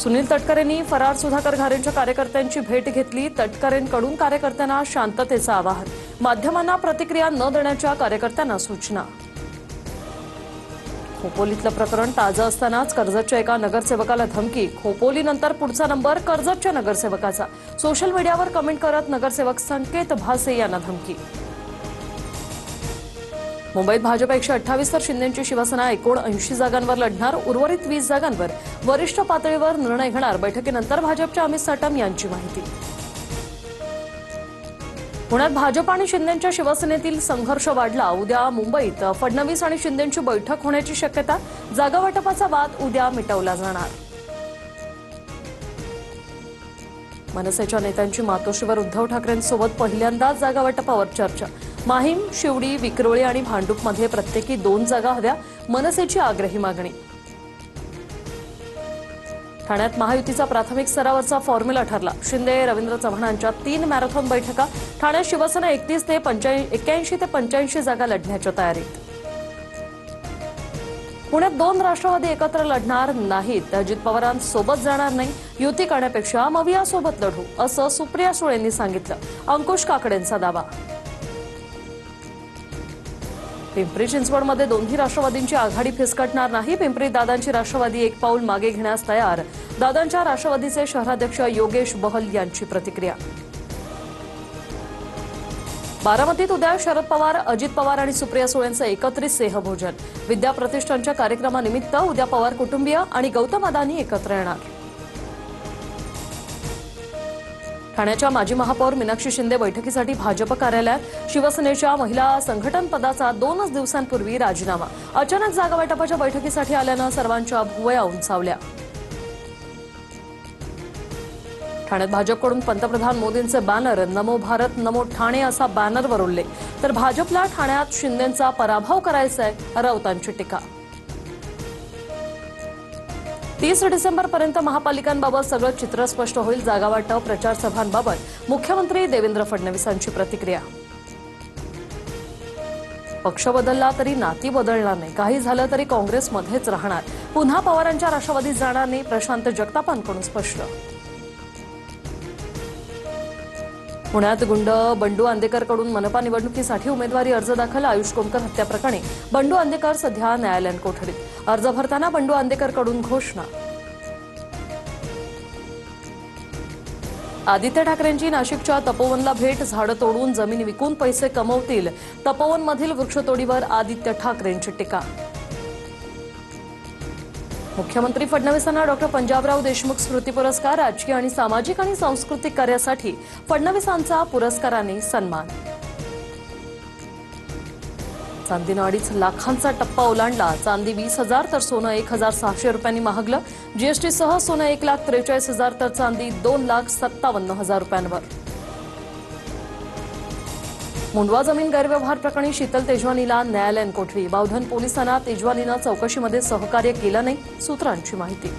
सुनील तटकरेंनी फरार सुधाकर घारेंच्या कार्यकर्त्यांची भेट घेतली। तटकरेंकडून कार्यकर्त्यांना शांततेचं आवाहन, माध्यमांना प्रतिक्रिया न देण्याच्या कार्यकर्त्यांना सूचना। खोपोलीतलं प्रकरण ताजं असतानाच कर्जतच्या एका नगरसेवकाला धमकी। खोपोलीनंतर पुढचा नंबर कर्जतच्या नगरसेवकाचा। सोशल मीडियावर कमेंट करत नगरसेवक संकेत भासे यांना धमकी। मुंबईत भाजप 128 तर शिंदेची शिवसेना 79 जागांवर लढणार। उर्वरित 20 जागांवर वरिष्ठ पातळीवर निर्णय घेणार। बैठकीनंतर भाजपच्या अमित साटम यांची माहिती। पुण्यात भाजप आणि शिंदेच्या शिवसेनेतील संघर्ष वाढला। उद्या मुंबईत फडणवीस आणि शिंदेची बैठक होण्याची शक्यता। जागा वाटपाचा वाद उद्या मिटवला जाणार। मनसेच्या नेत्यांची मातोश्रीवर उद्धव ठाकरेंसोबत पहिल्यांदाच जागा वाटपावर चर्चा। माहीम, शिवडी, विक्रोळी आणि भांडूपमध्ये प्रत्येकी 2 जागा हव्या, मनसेची आग्रही मागणी। ठाण्यात महायुतीचा प्राथमिक स्तरावरचा फॉर्म्युला ठरला। शिंदे, रवींद्र चव्हाणांच्या 3 मॅरेथॉन बैठका। ठाण्यात शिवसेना 81 ते 85 जागा लढण्याच्या तयारीत। पुण्यात 2 राष्ट्रवादी एकत्र लढणार नाहीत। अजित पवारांसोबत जाणार नाही, युती करण्यापेक्षा मवियासोबत लढू, असं सुप्रिया सुळेंनी सांगितलं। अंकुश काकडेंचा दावा। पिंपरी चिंचवडमध्ये दोन्ही राष्ट्रवादींची आघाडी फिसकटणार नाही। पिंपरीत दादांची राष्ट्रवादी एक पाऊल मागे घेण्यास तयार। दादांच्या राष्ट्रवादीचे शहराध्यक्ष योगेश बहल यांची प्रतिक्रिया। बारामतीत उद्या शरद पवार, अजित पवार आणि सुप्रिया सुळेंचं एकत्रित स्नेहभोजन। विद्या प्रतिष्ठानच्या कार्यक्रमानिमित्त उद्या पवार कुटुंबीय आणि गौतम अदानी एकत्र येणार। ठाण्याच्या माजी महापौर मीनाक्षी शिंदे बैठकीसाठी भाजप कार्यालयात। शिवसेनेच्या महिला संघटन पदाचा 2 दिवसांपूर्वी राजीनामा। अचानक जागा वाटपाच्या बैठकीसाठी आल्यानं सर्वांच्या भुवया उंचावल्या। ठाण्यात भाजपकडून पंतप्रधान मोदींचे बॅनर, नमो भारत नमो ठाणे असा बॅनरवर उल्लेख। तर भाजपला ठाण्यात शिंदेंचा पराभव करायचा आहे, राऊतांची टीका। 30 डिसेंबरपर्यंत महापालिकांबाबत सगळं चित्र स्पष्ट होईल। जागा वाटप, प्रचार सभांबाबत मुख्यमंत्री देवेंद्र फडणवीसांची प्रतिक्रिया। पक्ष बदलला तरी नाती बदलणार नाही, काही झालं तरी काँग्रेसमध्येच राहणार। पुन्हा पवारांच्या राष्ट्रवादीत जाणार नाही, प्रशांत जगतापांकडून स्पष्ट। पुण्यात गुंड बंडू आंदेकरकडून मनपा निवडणुकीसाठी उमेदवारी अर्ज दाखल। आयुष कोमकर हत्या प्रकरणी बंडू आंदेकर सध्या न्यायालयीन कोठडीत। अर्ज भरताना बंडू आंदेकरकडून घोषणा। आदित्य ठाकरेंची नाशिकच्या तपोवनला भेट। झाडं तोडून जमीन विकून पैसे कमवतील, तपोवनमधील वृक्षतोडीवर आदित्य ठाकरेंची टीका। मुख्यमंत्री फडणवीसांना डॉ. पंजाबराव देशमुख स्मृती पुरस्कार। राजकीय आणि सामाजिक आणि सांस्कृतिक कार्यासाठी फडणवीसांचा पुरस्काराने सन्मान। चांदीनं 2.5 लाखांचा टप्पा ओलांडला। चांदी 20,000 तर सोनं 1,600 रुपयांनी महागलं। जीएसटीसह सोनं 1,43,000 तर चांदी 2,57,000 रुपयांवर। मुंडवा जमीन गैरव्यवहार प्रकरणी शीतल तेजवानीला न्यायालयीन कोठडी। बावधन पोलिसांना तेजवानीनं चौकशीमध्ये सहकार्य केलं नाही, सूत्रांची माहिती।